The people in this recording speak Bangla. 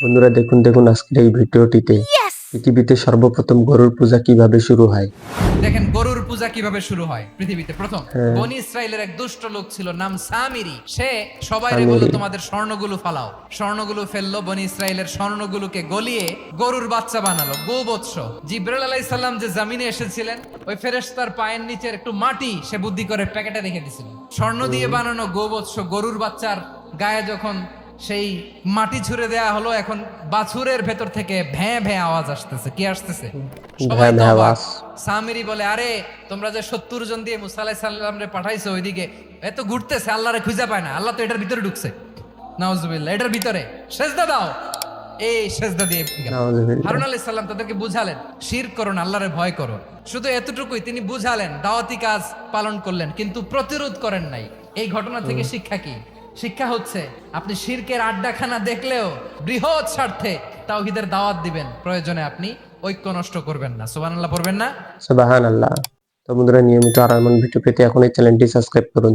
বন্ধুরা দেখুন দেখুন আজকের এই ভিডিওটিতে পৃথিবীতে সর্বপ্রথম গরুর পূজা কিভাবে শুরু হয়। দেখেন গরুর পূজা কিভাবে শুরু হয় পৃথিবীতে প্রথম। হ্যাঁ। বনি ইসরাইলের এক দুষ্ট লোক ছিল নাম সামিরি। সে সবাইরে সামিরি। বলল তোমাদের স্বর্ণগুলো ফালাও। স্বর্ণগুলো ফেললো, বনি ইসরাইলের স্বর্ণগুলোকে গলিয়ে গরুর বাচ্চা বানালো, গোবৎস। জিব্রাইল আলাইহিস সালাম যে জমিনে এসেছিলেন, ওই ফেরেশতার পায়ের নিচের একটু মাটি সে বুদ্ধি করে প্যাকেটে রেখে দিছিল। স্বর্ণ দিয়ে বানানো গোবৎস গরুর বাচ্চার গায়ে যখন সেই মাটি ছুঁড়ে দেয়া হলো, এখন বাছুরের ভেতর থেকে ভ্যাঁ ভ্যাঁ আওয়াজ আসতেছে। কি আসতেছে? সবাই ভ্যাঁ তো ভ্যাঁ অবাক। আওয়াজ। সামিরি বলে, আরে তোমরা যে 70 জন দিয়ে মুসা আলাইহিস সালাম রে পাঠাইছো ওইদিকে, এত ঘুরতেছে, আল্লাহরে খুঁজে পায় না, আল্লাহ তো এটার ভিতরে ঢুকছে। নাউজুবিল্লাহ, এটার ভিতরে সেজদা দাও। এই সেজদা দিয়ে গেল। নাউজুবিল্লাহ। হারুন আলাইহিস সালাম তাদেরকে বুঝালেন, শিরক করো না, আল্লাহরে ভয় করো। শুধু এতটুকুই তিনি বুঝালেন, দাওয়াতি কাজ পালন করলেন, কিন্তু প্রতিরোধ করেন নাই। এই ঘটনা থেকে শিক্ষা কি? শিক্ষা হচ্ছে, আপনি শিরকের আড্ডাখানা দেখলেও বৃহৎ স্বার্থে তাওহীদের দাওয়াত দিবেন, প্রয়োজনে আপনি ঐক্য নষ্ট করবেন না। সুবহানাল্লাহ পড়বেন না? সুবহানাল্লাহ। তো বন্ধুরা নিয়মিত আর এমন ভিডিও পেতে এখন এই চ্যানেলটি সাবস্ক্রাইব করুন।